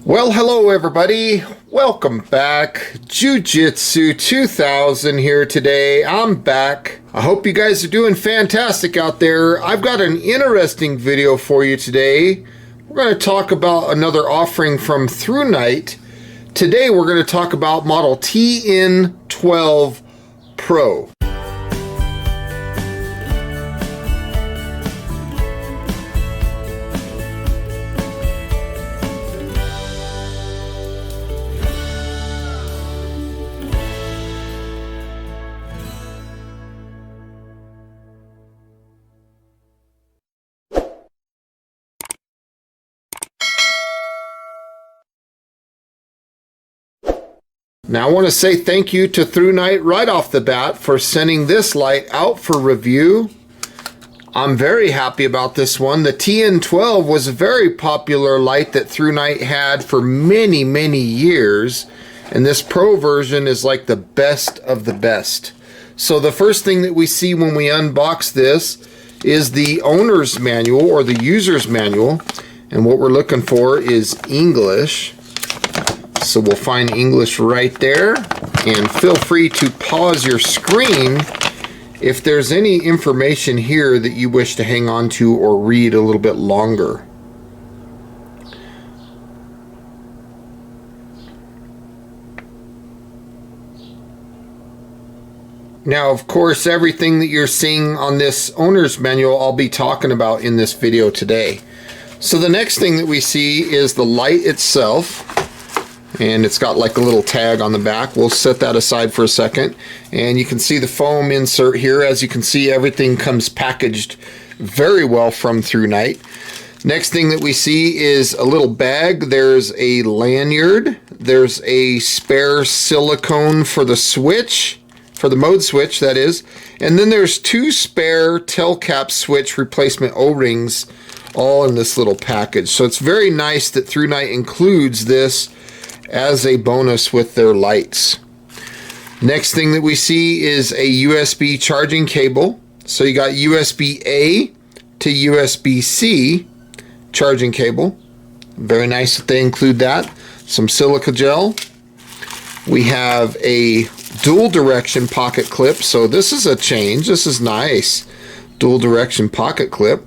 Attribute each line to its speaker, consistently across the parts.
Speaker 1: Well, hello everybody. Welcome back. Jiu-Jitsu 2000 here today. I'm back. I hope you guys are doing fantastic out there. I've got an interesting video for you today. We're going to talk about another offering from Thrunite. Today we're going to talk about model TN12 PRO. Now I want to say thank you to Thrunite right off the bat for sending this light out for review. I'm very happy about this one. The TN12 was a very popular light that Thrunite had for many years, and this Pro version is like the best of the best. So the first thing that we see when we unbox this is the owner's manual or the user's manual, and what we're looking for is English. So we'll find English right there, and feel free to pause your screen if there's any information here that you wish to hang on to or read a little bit longer. Now, of course, everything that you're seeing on this owner's manual I'll be talking about in this video today. So the next thing that we see is the light itself. And it's got like a little tag on the back. We'll set that aside for a second. And you can see the foam insert here. As you can see, everything comes packaged very well from Thrunite. Next thing that we see is a little bag. There's a lanyard. There's a spare silicone for the switch, for the mode switch, that is. And then there's two spare tail cap switch replacement O-rings all in this little package. So it's very nice that Thrunite includes this as a bonus with their lights. Next thing that we see is a USB charging cable. So you got USB-A to USB-C charging cable. Very nice that they include that. Some silica gel. We have a dual direction pocket clip. So this is a change. This is nice. Dual direction pocket clip.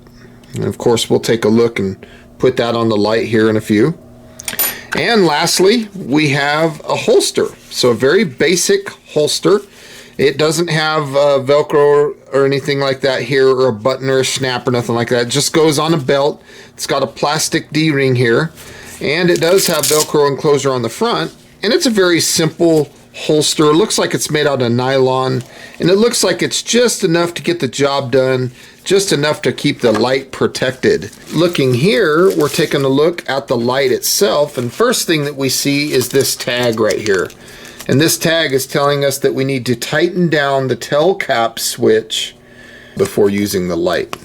Speaker 1: And of course we'll take a look and put that on the light here in a few. And lastly, we have a holster. So a very basic holster. It doesn't have Velcro or anything like that here, or a button or a snap or nothing like that. It just goes on a belt. It's got a plastic D-ring here. And it does have Velcro enclosure on the front. And it's a very simple holster. It looks like it's made out of nylon. And it looks like it's just enough to get the job done. Just enough to keep the light protected. Looking here, we're taking a look at the light itself, and first thing that we see is this tag right here. And this tag is telling us that we need to tighten down the tail cap switch before using the light.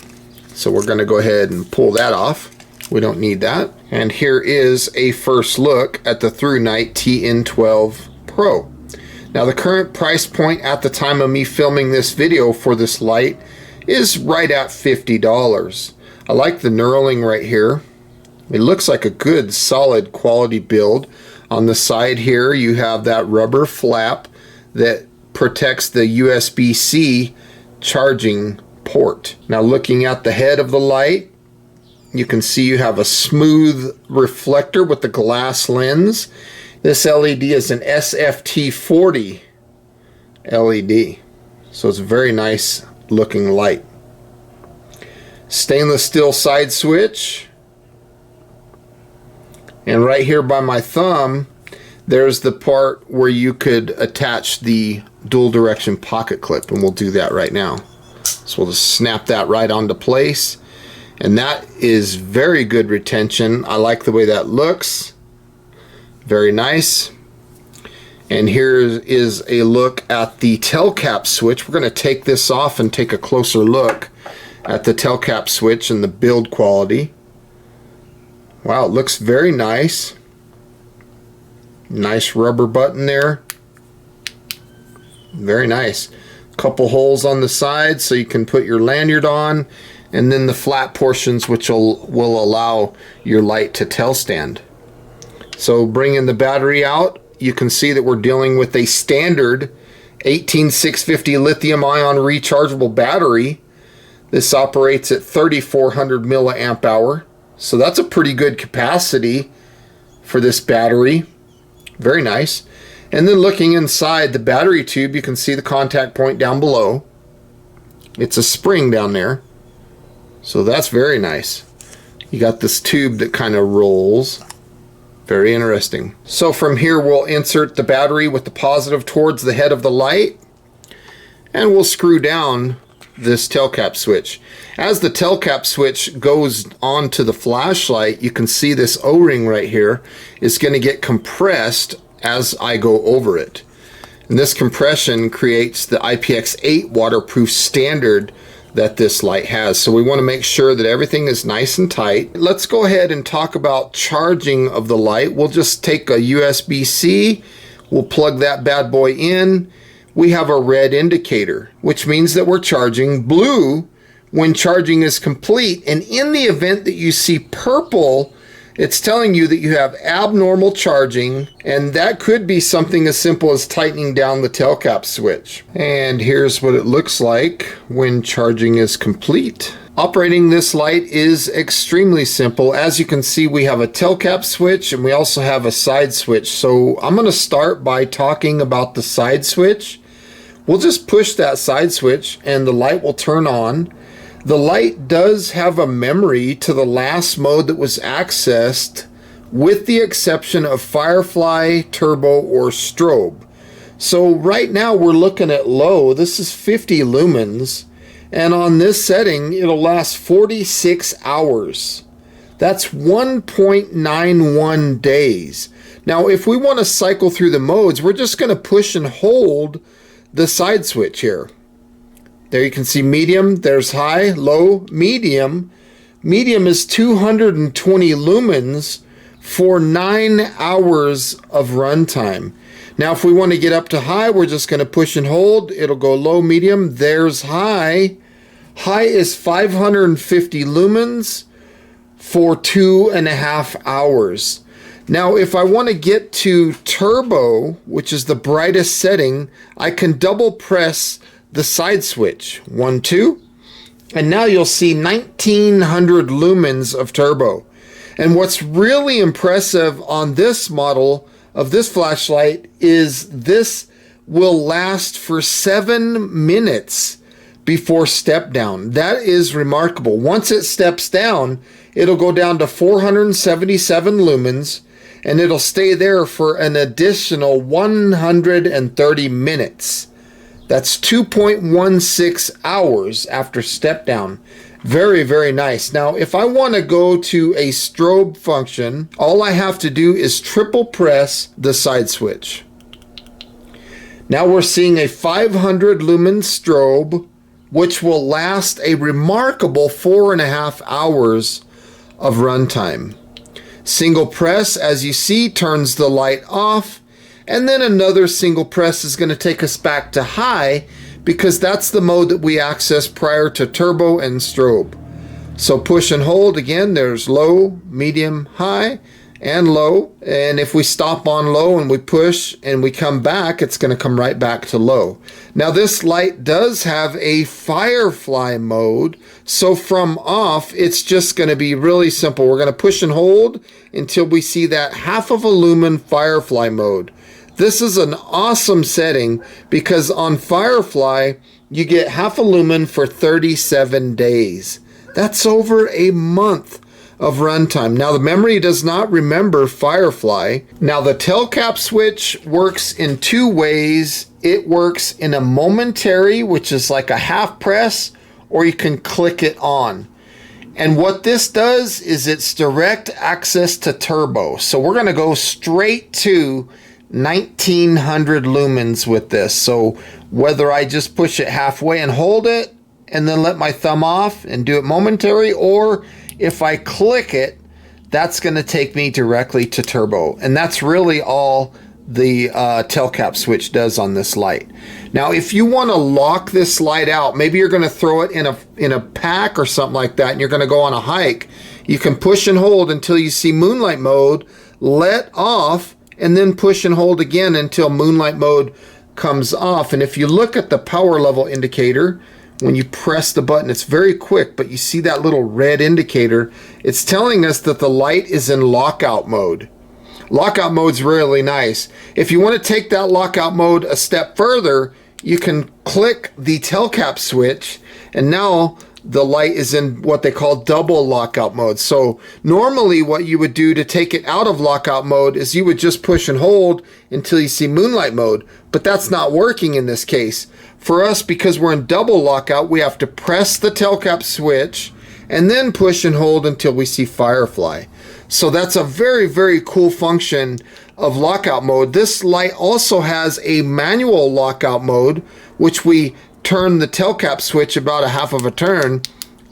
Speaker 1: So we're going to go ahead and pull that off. We don't need that. And here is a first look at the Thrunite TN12 PRO. Now the current price point at the time of me filming this video for this light is right at $50. I like the knurling right here. It looks like a good solid quality build. On the side here you have that rubber flap that protects the USB-C charging port. Now looking at the head of the light, you can see you have a smooth reflector with the glass lens. This LED is an SFT40 LED. So it's a very nice looking light. Stainless steel side switch, and right here by my thumb there's the part where you could attach the dual direction pocket clip, and we'll do that right now. So we'll just snap that right onto place, and that is very good retention. I like the way that looks. Very nice. And here is a look at the tail cap switch. We're going to take this off and take a closer look at the tail cap switch and the build quality. Wow, it looks very nice. Nice rubber button there. Very nice. Couple holes on the side so you can put your lanyard on, and then the flat portions which will allow your light to tail stand. So bringing the battery out, you can see that we're dealing with a standard 18650 lithium ion rechargeable battery. This operates at 3400 milliamp hour. So that's a pretty good capacity for this battery. Very nice. And then looking inside the battery tube, you can see the contact point down below. It's a spring down there. So that's very nice. You got this tube that kind of rolls. Very interesting. So from here we'll insert the battery with the positive towards the head of the light, and we'll screw down this tail cap switch. As the tail cap switch goes onto the flashlight, you can see this O-ring right here is going to get compressed as I go over it. And this compression creates the IPX-8 waterproof standard that this light has. So we want to make sure that everything is nice and tight. Let's go ahead and talk about charging of the light. We'll just take a USB-C, we'll plug that bad boy in. We have a red indicator, which means that we're charging. Blue when charging is complete, and in the event that you see purple, it's telling you that you have abnormal charging, and that could be something as simple as tightening down the tail cap switch. And here's what it looks like when charging is complete. Operating this light is extremely simple. As you can see, we have a tail cap switch and we also have a side switch. So I'm going to start by talking about the side switch. We'll just push that side switch and the light will turn on. The light does have a memory to the last mode that was accessed, with the exception of Firefly, Turbo, or Strobe. So right now we're looking at low. This is 50 lumens, and on this setting it'll last 46 hours. That's 1.91 days. Now if we want to cycle through the modes, we're just going to push and hold the side switch here. There you can see medium, there's high, low, medium. Medium is 220 lumens for 9 hours of runtime. Now if we want to get up to high, we're just going to push and hold. It'll go low, medium, there's high. High is 550 lumens for 2.5 hours. Now if I want to get to turbo, which is the brightest setting, I can double press the side switch. 1, 2, and now you'll see 1900 lumens of turbo. And what's really impressive on this model of this flashlight is this will last for 7 minutes before step down. That is remarkable. Once it steps down, it'll go down to 477 lumens, and it'll stay there for an additional 130 minutes. That's 2.16 hours after step down. Very, very nice. Now, if I want to go to a strobe function, all I have to do is triple press the side switch. Now we're seeing a 500 lumen strobe, which will last a remarkable 4.5 hours of runtime. Single press, as you see, turns the light off. And then another single press is going to take us back to high, because that's the mode that we accessed prior to turbo and strobe. So push and hold again, there's low, medium, high, and low. And if we stop on low and we push and we come back, it's going to come right back to low. Now this light does have a Firefly mode. So from off, it's just going to be really simple. We're going to push and hold until we see that half of a lumen Firefly mode. This is an awesome setting because on Firefly, you get half a lumen for 37 days. That's over a month of runtime. Now the memory does not remember Firefly. Now the tail cap switch works in 2 ways. It works in a momentary, which is like a half press, or you can click it on. And what this does is it's direct access to turbo. So we're going to go straight to 1900 lumens with this. So whether I just push it halfway and hold it and then let my thumb off and do it momentary, or if I click it, that's going to take me directly to turbo. And that's really all the tail cap switch does on this light. Now if you want to lock this light out, maybe you're going to throw it in a pack or something like that, and you're going to go on a hike, you can push and hold until you see moonlight mode, let off, and then push and hold again until moonlight mode comes off. And if you look at the power level indicator, when you press the button, it's very quick, but you see that little red indicator. It's telling us that the light is in lockout mode. Lockout mode's really nice. If you want to take that lockout mode a step further, you can click the tail cap switch, and now the light is in what they call double lockout mode. So normally what you would do to take it out of lockout mode is you would just push and hold until you see moonlight mode, but that's not working in this case. For us, because we're in double lockout, we have to press the tail cap switch and then push and hold until we see Firefly. So that's a very, very cool function of lockout mode. This light also has a manual lockout mode, which we turn the tail cap switch about a half of a turn,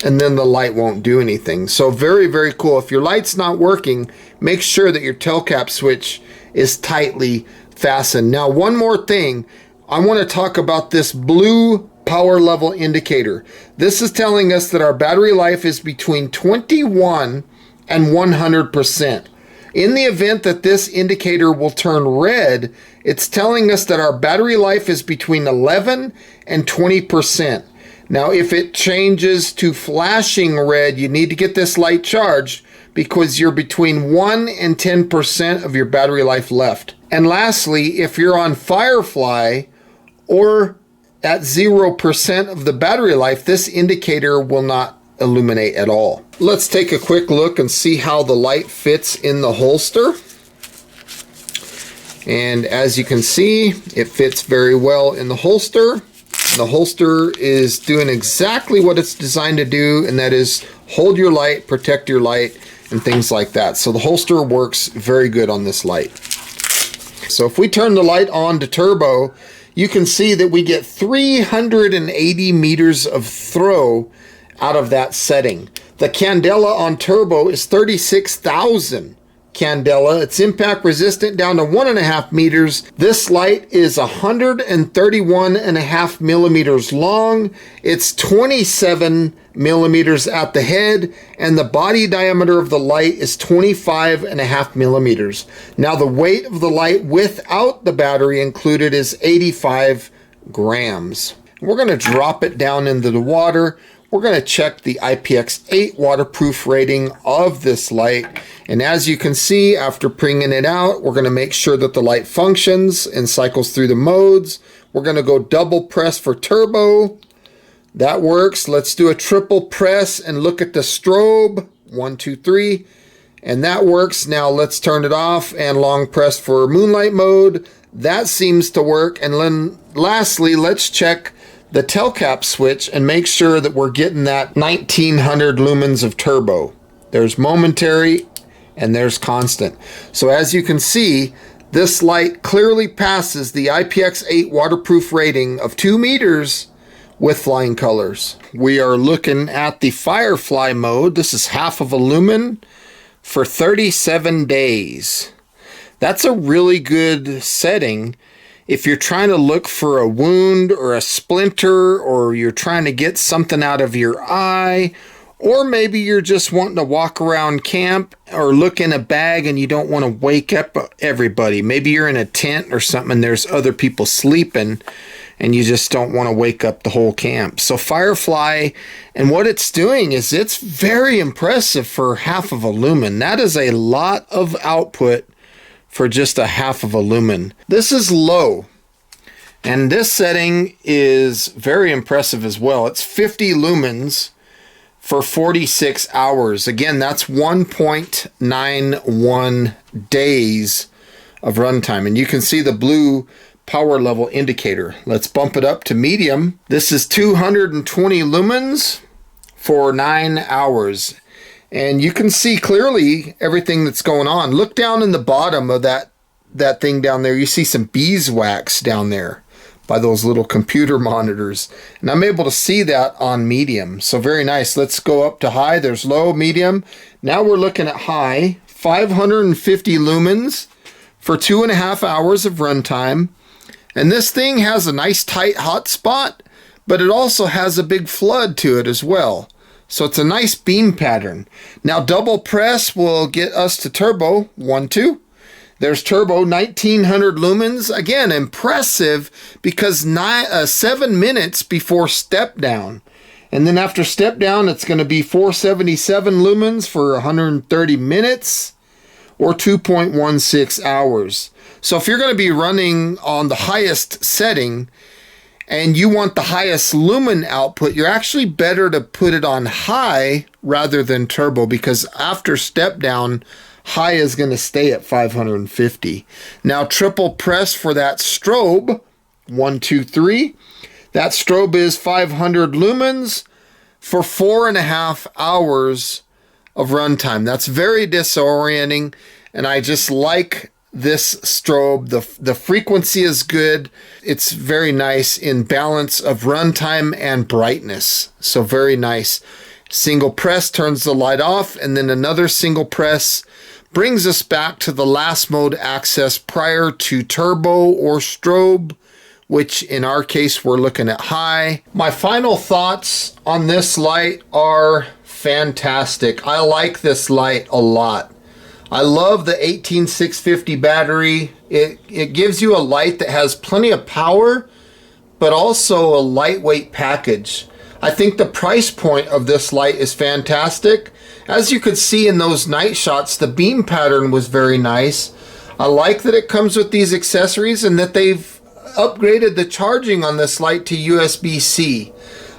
Speaker 1: and then the light won't do anything. So very, very cool. If your light's not working, make sure that your tail cap switch is tightly fastened. Now, one more thing. I want to talk about this blue power level indicator. This is telling us that our battery life is between 21 and 100%. In the event that this indicator will turn red, it's telling us that our battery life is between 11 and 20%. Now, if it changes to flashing red, you need to get this light charged because you're between 1 and 10% of your battery life left. And lastly, if you're on Firefly or at 0% of the battery life, this indicator will not illuminate at all. Let's take a quick look and see how the light fits in the holster. And as you can see, it fits very well in the holster. The holster is doing exactly what it's designed to do, and that is hold your light, protect your light, and things like that. So the holster works very good on this light. So if we turn the light on to turbo, you can see that we get 380 meters of throw out of that setting. The candela on turbo is 36,000 candela. It's impact resistant down to 1.5 meters. This light is 131.5 millimeters long. It's 27 millimeters at the head, and the body diameter of the light is 25.5 millimeters. Now the weight of the light without the battery included is 85 grams. We're going to drop it down into the water. We're going to check the IPX-8 waterproof rating of this light. And as you can see, after bringing it out, we're going to make sure that the light functions and cycles through the modes. We're going to go double press for turbo. That works. Let's do a triple press and look at the strobe. 1, 2, 3. And that works. Now let's turn it off and long press for moonlight mode. That seems to work. And then lastly, let's check the tail cap switch and make sure that we're getting that 1900 lumens of turbo. There's momentary and there's constant. So as you can see, this light clearly passes the IPX-8 waterproof rating of 2 meters with flying colors. We are looking at the Firefly mode. This is half of a lumen for 37 days. That's a really good setting if you're trying to look for a wound or a splinter, or you're trying to get something out of your eye, or maybe you're just wanting to walk around camp or look in a bag and you don't want to wake up everybody. Maybe you're in a tent or something and there's other people sleeping and you just don't want to wake up the whole camp. So Firefly, and what it's doing is it's very impressive for half of a lumen. That is a lot of output for just a half of a lumen. This is low, and this setting is very impressive as well. It's 50 lumens for 46 hours. Again, that's 1.91 days of runtime, and you can see the blue power level indicator. Let's bump it up to medium. This is 220 lumens for 9 hours. And you can see clearly everything that's going on. Look down in the bottom of that thing down there. You see some beeswax down there by those little computer monitors. And I'm able to see that on medium. So very nice. Let's go up to high. There's low, medium. Now we're looking at high. 550 lumens for 2.5 hours of runtime. And this thing has a nice tight hot spot, but it also has a big flood to it as well. So it's a nice beam pattern. Now double press will get us to turbo. 1, 2. There's turbo, 1900 lumens. Again, impressive because 7 minutes before step down. And then after step down, it's going to be 477 lumens for 130 minutes or 2.16 hours. So if you're going to be running on the highest setting and you want the highest lumen output, you're actually better to put it on high rather than turbo, because after step down, high is going to stay at 550. Now triple press for that strobe, 1, 2, 3. That strobe is 500 lumens for 4.5 hours of runtime. That's very disorienting, and I just like this strobe. The frequency is good. It's very nice in balance of runtime and brightness. So very nice. Single press turns the light off, and then another single press brings us back to the last mode access prior to turbo or strobe, which in our case we're looking at high. My final thoughts on this light are fantastic. I like this light a lot. I love the 18650 battery. It gives you a light that has plenty of power, but also a lightweight package. I think the price point of this light is fantastic. As you could see in those night shots, the beam pattern was very nice. I like that it comes with these accessories and that they've upgraded the charging on this light to USB-C.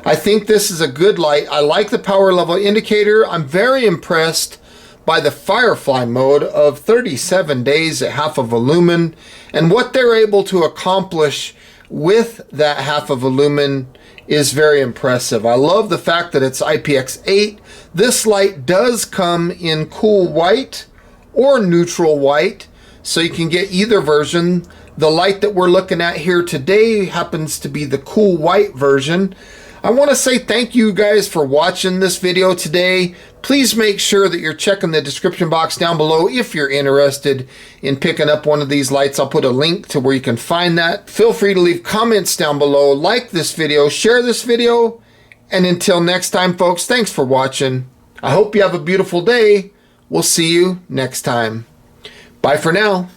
Speaker 1: I think this is a good light. I like the power level indicator. I'm very impressed by the Firefly mode of 37 days at half of a lumen, and what they're able to accomplish with that half of a lumen is very impressive. I love the fact that it's IPX-8. This light does come in cool white or neutral white, so you can get either version. The light that we're looking at here today happens to be the cool white version. I want to say thank you guys for watching this video today. Please make sure that you're checking the description box down below if you're interested in picking up one of these lights. I'll put a link to where you can find that. Feel free to leave comments down below, like this video, share this video, and until next time, folks, thanks for watching. I hope you have a beautiful day. We'll see you next time. Bye for now.